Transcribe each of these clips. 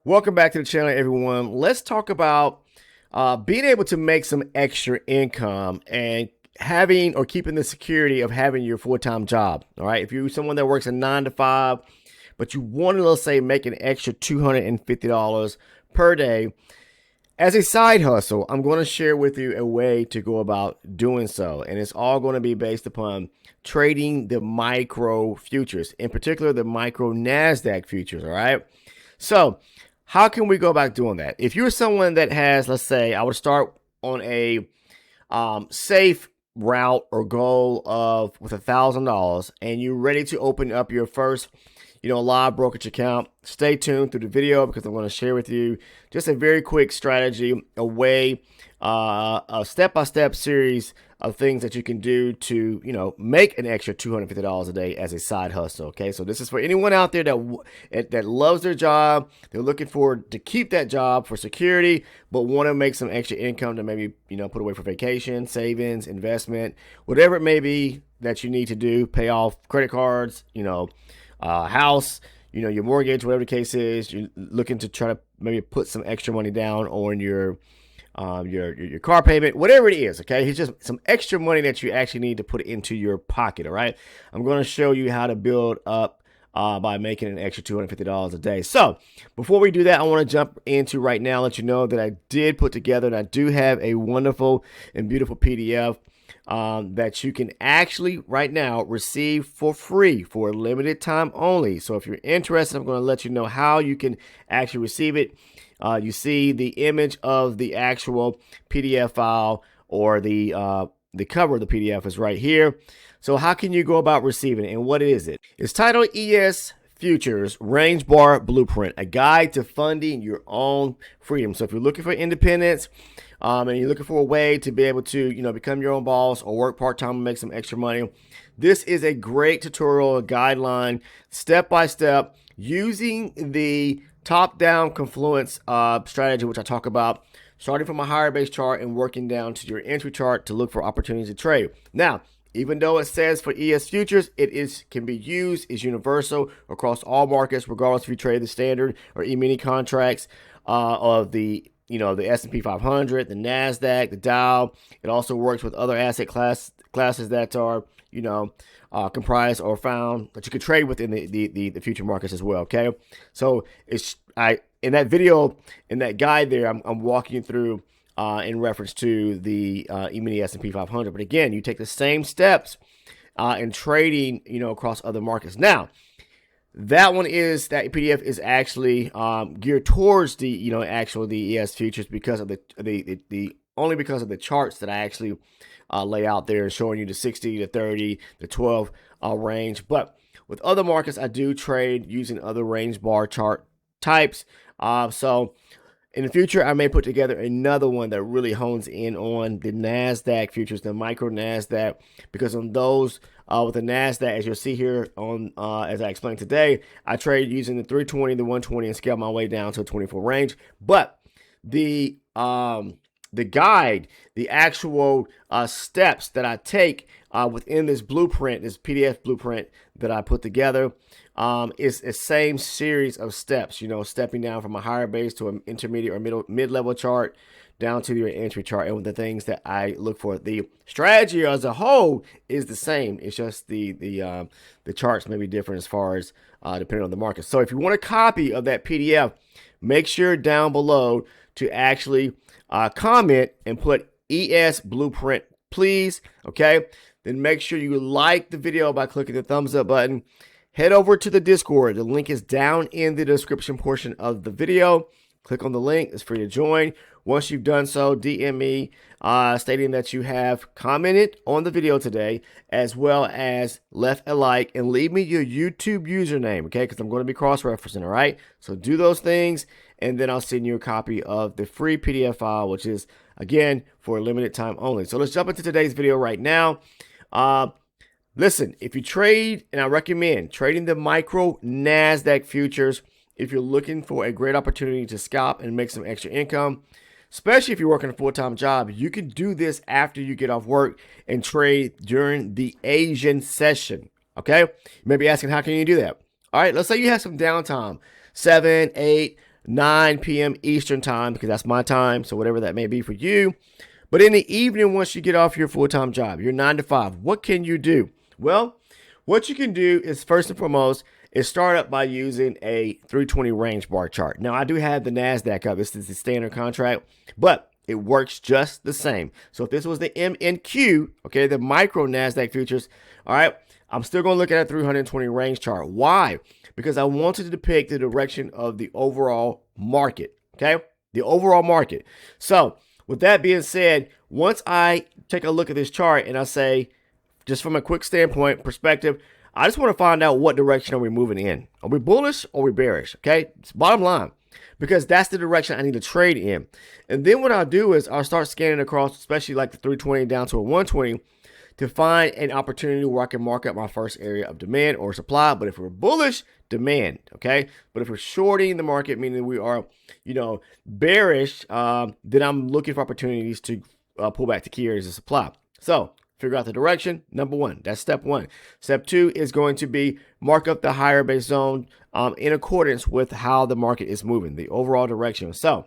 Welcome back to the channel, everyone. Let's talk about being able to make some extra income and having or keeping the security of having your full-time job. All right. If you're someone that works a 9 to 5, but you want to, let's say, make an extra $250 per day as a side hustle, I'm going to share with you a way to go about doing so. And it's all going to be based upon trading the micro futures, in particular, the micro Nasdaq futures. All right. So, how can we go about doing that? If you're someone that has, let's say, I would start on a safe route or goal of with $1,000, and you're ready to open up your first, live brokerage account. Stay tuned through the video because I'm going to share with you just a very quick strategy, a way, a step-by-step series of things that you can do to, make an extra $250 a day as a side hustle. Okay, so this is for anyone out there that loves their job. They're looking to keep that job for security, but want to make some extra income to maybe put away for vacation, savings, investment, whatever it may be that you need to do. Pay off credit cards, house, your mortgage, whatever the case is. You're looking to try to maybe put some extra money down on your car payment, whatever it is. Okay, it's just some extra money that you actually need to put into your pocket. All right, I'm going to show you how to build up by making an extra $250 a day. So before we do that, I want to jump into right now, let you know that I did put together, and I do have a wonderful and beautiful PDF that you can actually right now receive for free for a limited time only. So if you're interested, I'm going to let you know how you can actually receive it. You see the image of the actual PDF file, or the cover of the PDF is right here. So how can you go about receiving it, and what is it? It's titled ES Futures Range Bar Blueprint, a guide to funding your own freedom. So if you're looking for independence, and you're looking for a way to be able to, become your own boss or work part-time and make some extra money, this is a great tutorial, a guideline, step-by-step, using the top-down Confluence strategy, which I talk about, starting from a higher base chart and working down to your entry chart to look for opportunities to trade. Now, even though it says for ES Futures, can be used, is universal across all markets, regardless if you trade the standard or E-mini contracts of the S&P 500, the Nasdaq, the Dow. It also works with other asset classes that are, comprised or found that you can trade within the future markets as well. Okay, so in that video, in that guide there, I'm walking you through in reference to the E-mini S&P 500. But again, you take the same steps in trading, across other markets. Now, that PDF is actually geared towards the the ES futures because of only because of the charts that I actually lay out there, showing you the 60, the 30, the 12 range. But with other markets, I do trade using other range bar chart types. So in the future, I may put together another one that really hones in on the Nasdaq futures, the micro Nasdaq, because on those with the Nasdaq, as you'll see here on as I explained today, I trade using the 320, the 120, and scale my way down to a 24 range. But the guide, the actual steps that I take within this blueprint, this PDF blueprint that I put together, is a same series of steps, stepping down from a higher base to an intermediate or mid-level chart down to your entry chart, and with the things that I look for. The strategy as a whole is the same. It's just the charts may be different as far as depending on the market. So if you want a copy of that PDF, make sure down below to actually comment and put ES Blueprint, please. Okay, then make sure you like the video by clicking the thumbs up button. Head over to the Discord. The link is down in the description portion of the video. Click on the link. It's free to join. Once you've done so, DM me stating that you have commented on the video today, as well as left a like, and leave me your YouTube username, okay? Because I'm going to be cross-referencing, all right? So do those things, and then I'll send you a copy of the free PDF file, which is, again, for a limited time only. So let's jump into today's video right now. Listen, if you trade, and I recommend trading the micro Nasdaq futures, if you're looking for a great opportunity to scalp and make some extra income, especially if you're working a full-time job, you can do this after you get off work and trade during the Asian session, okay? You may be asking, how can you do that? All right, let's say you have some downtime, 7, 8, 9 p.m. Eastern time, because that's my time. So whatever that may be for you. But in the evening, once you get off your full-time job, your 9 to 5, what can you do? Well, what you can do is first and foremost is start up by using a 320 range bar chart. Now, I do have the Nasdaq up. This is the standard contract, but it works just the same. So if this was the MNQ, okay, the micro Nasdaq futures, all right, I'm still going to look at a 320 range chart. Why? Because I wanted to depict the direction of the overall market, okay? The overall market. So with that being said, once I take a look at this chart and I say, just from a quick standpoint perspective, I just want to find out what direction are we moving in. Are we bullish or are we bearish? Okay, it's bottom line, because that's the direction I need to trade in. And then what I'll do is I'll start scanning across, especially like the 320 down to a 120, to find an opportunity where I can mark up my first area of demand or supply. But if we're bullish, demand, okay? But if we're shorting the market, meaning we are, bearish, then I'm looking for opportunities to pull back to key areas of supply. So figure out the direction. Number one, that's step one. Step two is going to be mark up the higher base zone in accordance with how the market is moving, the overall direction. So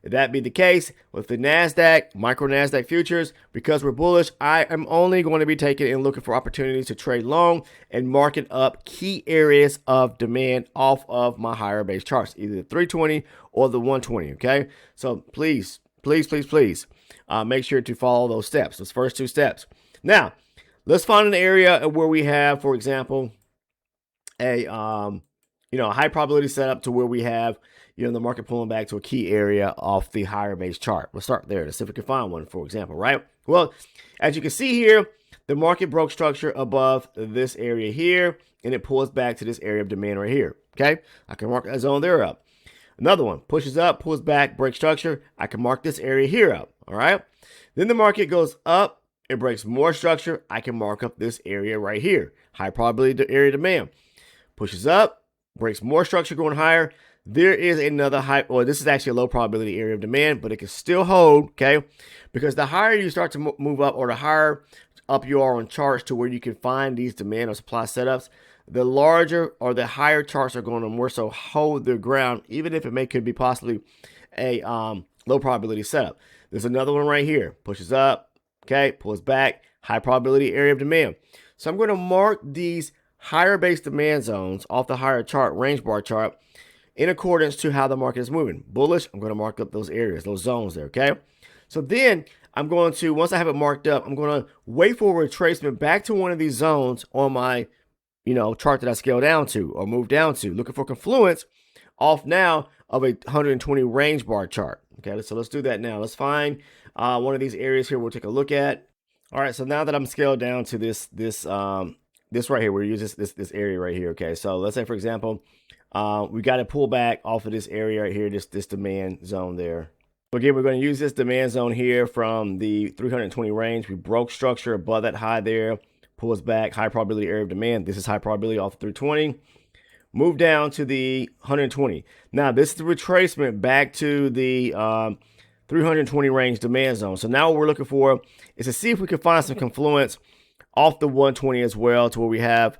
if that be the case with the Nasdaq, micro Nasdaq futures, because we're bullish, I am only going to be taking and looking for opportunities to trade long and marking up key areas of demand off of my higher base charts, either the 320 or the 120. Okay, so please make sure to follow those steps, those first two steps. Now, let's find an area where we have, for example, a high probability setup to where we have, the market pulling back to a key area off the higher base chart. We'll start there to see if we can find one, for example, right? Well, as you can see here, the market broke structure above this area here, and it pulls back to this area of demand right here, okay? I can mark that zone there up. Another one pushes up, pulls back, breaks structure. I can mark this area here up, all right? Then the market goes up, it breaks more structure. I can mark up this area right here, high probability area of demand. Pushes up, breaks more structure going higher. There is another high, or this is actually a low probability area of demand, but it can still hold, okay? Because the higher you start to move up, or the higher up you are on charts to where you can find these demand or supply setups, the larger or the higher charts are going to more so hold their ground, even if it could be possibly a low probability setup. There's another one right here, pushes up, okay, pulls back, high probability area of demand. So I'm going to mark these higher base demand zones off the higher chart, range bar chart, in accordance to how the market is moving. Bullish, I'm going to mark up those areas, those zones there, okay? So then I'm going to, once I have it marked up, I'm going to wait for a retracement back to one of these zones on my, chart that I scale down to or move down to, looking for confluence off now of a 120 range bar chart. Okay, so let's do that now. Let's find one of these areas here we'll take a look at. All right, so now that I'm scaled down to this right here, we're using this area right here. Okay, so let's say, for example, we got to pull back off of this area right here, this demand zone there. So again, we're going to use this demand zone here from the 320 range. We broke structure above that high there, pulls back, high probability area of demand. This is high probability off 320. Move down to the 120. Now, this is the retracement back to the 320 range demand zone. So now what we're looking for is to see if we can find some confluence off the 120 as well, to where we have,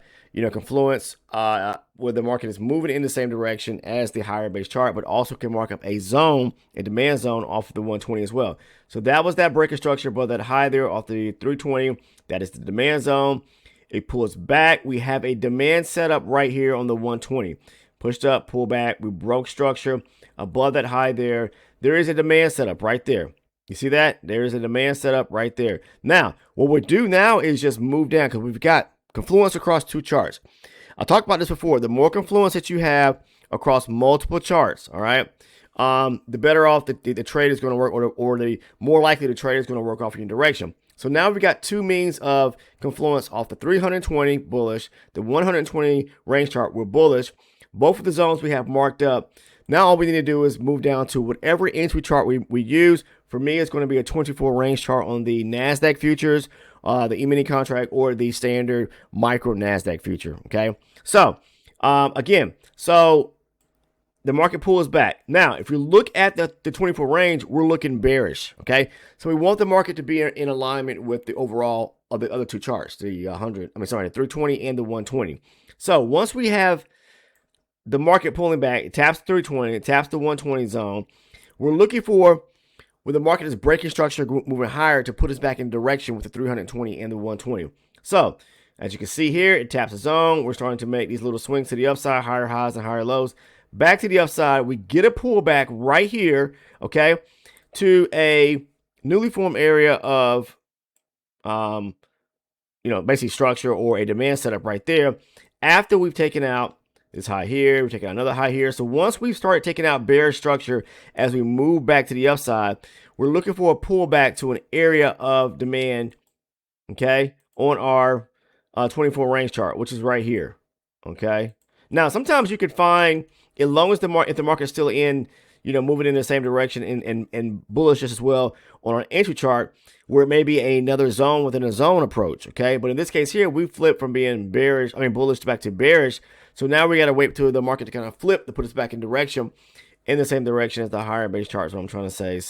confluence where the market is moving in the same direction as the higher base chart, but also can mark up a zone, a demand zone off of the 120 as well. So that was that breaker structure above that high there off the 320. That is the demand zone. It pulls back. We have a demand setup right here on the 120. Pushed up, pull back. We broke structure above that high there. There is a demand setup right there. You see that? There is a demand setup right there. Now, what we'll do now is just move down, because we've got confluence across two charts. I talked about this before. The more confluence that you have across multiple charts, all right, the better off the trade is going to work, or the more likely the trade is going to work off in your direction. So now we've got two means of confluence off the 320 bullish, the 120 range chart, we're bullish. Both of the zones we have marked up. Now all we need to do is move down to whatever entry chart we use. For me, it's going to be a 24 range chart on the Nasdaq futures, the E-mini contract, or the standard micro Nasdaq future. Okay, so again, the market pulls back. Now, if you look at the 24 range, we're looking bearish. Okay, so we want the market to be in alignment with the overall of the other two charts, the 320 and the 120. So once we have the market pulling back. It taps the 320, it taps the 120 zone. We're looking for when the market is breaking structure, moving higher to put us back in direction with the 320 and the 120. So as you can see here, it taps the zone. We're starting to make these little swings to the upside, higher highs and higher lows. Back to the upside, we get a pullback right here, okay, to a newly formed area of, basically structure or a demand setup right there. After we've taken out this high here, we've taken out another high here. So once we've started taking out bearish structure as we move back to the upside, we're looking for a pullback to an area of demand, okay, on our 24 range chart, which is right here, okay. Now, sometimes you could find, as long as if the market's still in, moving in the same direction and bullish as well on our entry chart, where it may be another zone within a zone approach, okay? But in this case here, we flipped from being bullish back to bearish. So now we got to wait till the market to kind of flip to put us back in the same direction as the higher base charts, what I'm trying to say,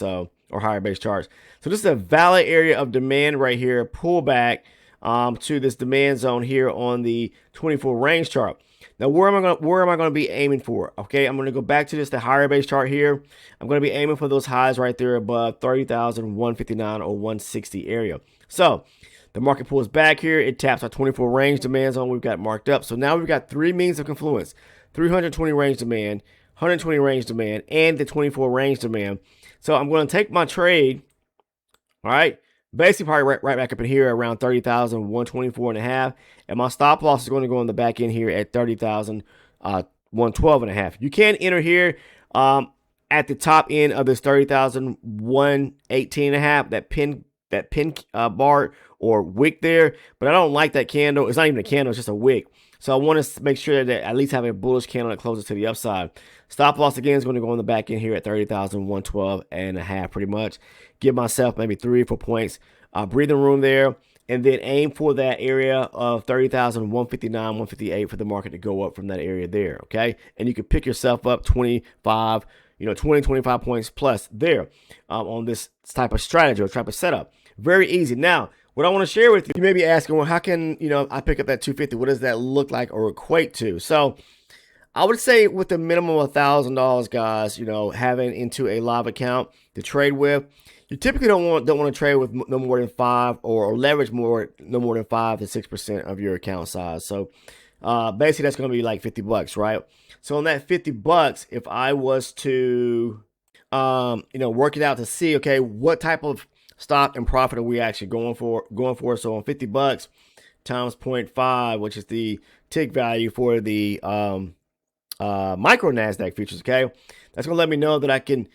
or higher base charts. So this is a valid area of demand right here, pull back to this demand zone here on the 24 range chart. Now, where am I going to be aiming for? Okay, I'm going to go back to the higher base chart here. I'm going to be aiming for those highs right there above 30,159 or 160 area. So the market pulls back here. It taps our 24 range demand zone we've got marked up. So now we've got three means of confluence: 320 range demand, 120 range demand, and the 24 range demand. So I'm going to take my trade, all right, basically probably right back up in here around 30,124 and a half, and my stop loss is going to go on the back end here at 30,112 and a half. You can enter here at the top end of this 30,118 and a half, that pin bar or wick there, but I don't like that candle. It's not even a candle, it's just a wick. So I want to make sure that I at least have a bullish candle that closes to the upside. Stop loss again is going to go on the back end here at 30,112 and a half, pretty much. Give myself maybe 3 or 4 points breathing room there, and then aim for that area of 30,159, 158 for the market to go up from that area there, okay? And you can pick yourself up 25, 25 points plus there on this type of strategy or type of setup. Very easy. Now, what I want to share with you, you may be asking, well, how can, I pick up that 250? What does that look like or equate to? So I would say with the minimum of $1,000, guys, having into a live account to trade with, you typically don't want to trade with no more than 5 or leverage no more than 5 to 6% of your account size. So basically that's going to be like $50, right? So on that $50, if I was to, work it out to see, okay, what type of stop and profit are we actually going for? So on $50 times 0.5, which is the tick value for the micro Nasdaq futures, okay, that's gonna let me know that I can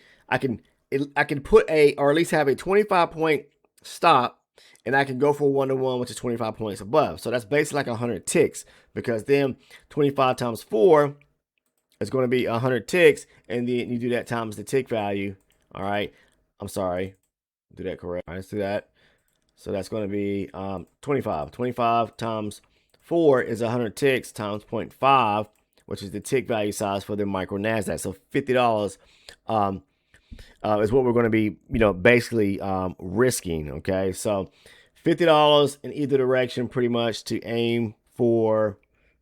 put or at least have a 25 point stop, and I can go for 1-to-1, which is 25 points above. So that's basically like 100 ticks, because then 25 times 4 is going to be 100 ticks, and then you do that times the tick value. All right, I'm sorry, do that correct. All right, let's do that. So that's going to be 25. 25 times 4 is 100 ticks times 0.5, which is the tick value size for the micro Nasdaq. So $50 is what we're going to be, basically risking. Okay, so $50 in either direction, pretty much, to aim for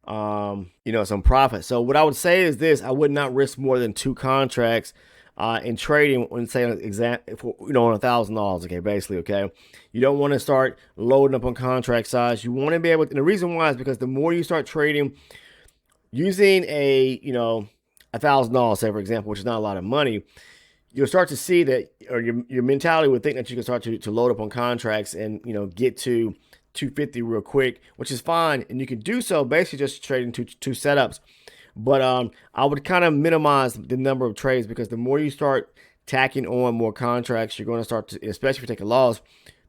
some profit. So what I would say is this: I would not risk more than 2 contracts in trading when, say, on $1,000. Okay, basically, okay, you don't want to start loading up on contract size. You want to be able to, and the reason why is because the more you start trading using a $1,000, say, for example, which is not a lot of money, you'll start to see that, or your mentality would think that you can start to load up on contracts and get to 250 real quick, which is fine, and you can do so basically just trading two setups. But I would kind of minimize the number of trades, because the more you start tacking on more contracts, you're going to start to, especially if you take a loss,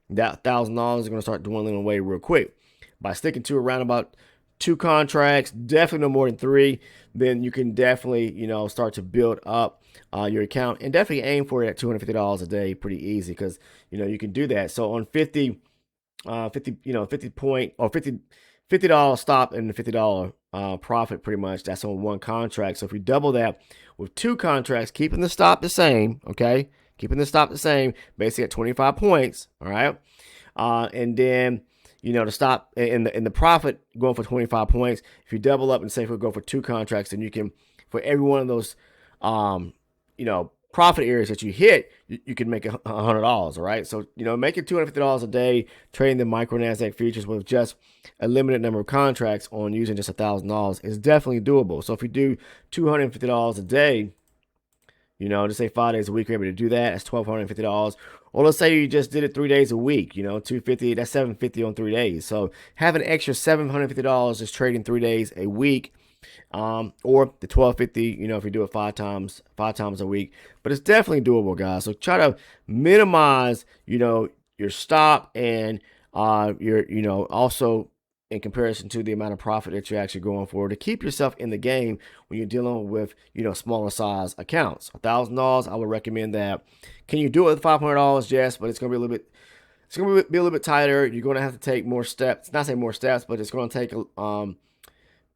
that $1,000 is going to start dwindling away real quick. By sticking to around about 2 contracts, definitely no more than 3, then you can definitely start to build up your account, and definitely aim for it at $250 a day, pretty easy, because you can do that. So on $50 point or $50 stop and $50 profit, pretty much, that's on 1 contract. So if we double that with 2 contracts, keeping the stop the same, okay, keeping the stop the same, basically at 25 points, all right, and then the stop and the profit going for 25 points. If you double up and say if we go for 2 contracts, then you can for every one of those, profit areas that you hit, you can make $100. All right. So, making $250 a day trading the micro Nasdaq futures with just a limited number of contracts on using just $1,000 is definitely doable. So if you do $250 a day, just say 5 days a week, you're able to do that. That's $1,250. Or let's say you just did it 3 days a week, $250, that's $750 on 3 days. So have an extra $750 just trading 3 days a week. Or the $1,250, if you do it five times a week. But it's definitely doable, guys. So try to minimize, your stop and your, also in comparison to the amount of profit that you're actually going for, to keep yourself in the game when you're dealing with, smaller size accounts. $1,000, I would recommend that. Can you do it with $500? Yes, but it's going to be a little bit, be a little bit tighter. You're going to have to take more steps. Not say more steps, but it's going to take,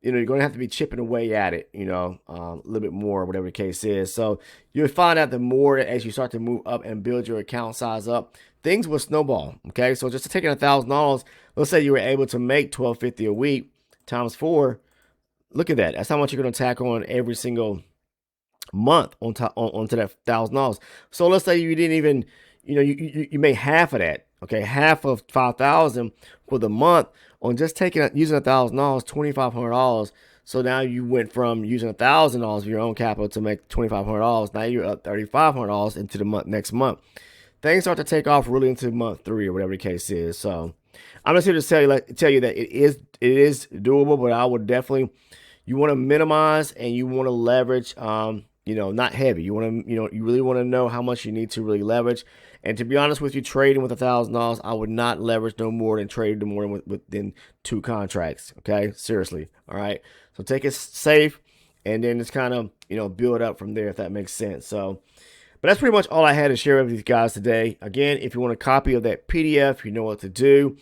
you're going to have to be chipping away at it, a little bit more, whatever the case is. So you'll find out the more as you start to move up and build your account size up, things will snowball. Okay. So just to take in $1,000, let's say you were able to make $1,250 a week times 4. Look at that. That's how much you're going to tack on every single month onto that $1,000. So let's say you didn't even, you made half of that. Okay. Half of 5,000 for the month on just using $1,000, $2,500. So now you went from using $1,000 of your own capital to make $2,500. Now you're up $3,500 into the next month. Things start to take off really into month 3 or whatever the case is. So I'm just here to tell you that it is doable, but I would definitely, you want to minimize and you want to leverage, not heavy. You want to, you really want to know how much you need to really leverage. And to be honest with you, trading with $1,000, I would not leverage no more than trade no more within 2 contracts. Okay, seriously. All right. So take it safe, and then just kind of build up from there, if that makes sense. So, but that's pretty much all I had to share with you guys today. Again, if you want a copy of that PDF, you know what to do.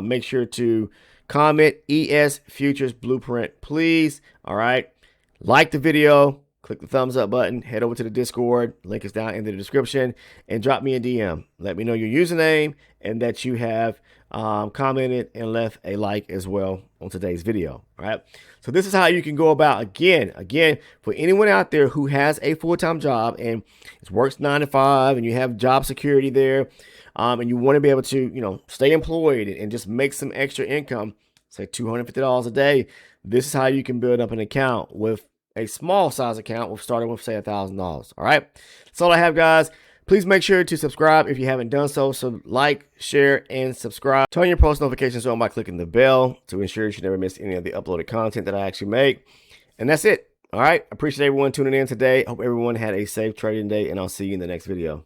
Make sure to comment ES Futures Blueprint, please. All right. Like the video. Click the thumbs up button, head over to the Discord, link is down in the description, and drop me a DM. Let me know your username and that you have commented and left a like as well on today's video. All right. So this is how you can go about, again, for anyone out there who has a full-time job and it works 9 to 5 and you have job security there, and you want to be able to, stay employed and just make some extra income, say $250 a day. This is how you can build up an account with a small size account, starting with say $1,000. All right. That's all I have, guys. Please make sure to subscribe if you haven't done so. So like, share, and subscribe. Turn your post notifications on by clicking the bell to ensure you never miss any of the uploaded content that I actually make. And that's it. All right. Appreciate everyone tuning in today. Hope everyone had a safe trading day, and I'll see you in the next video.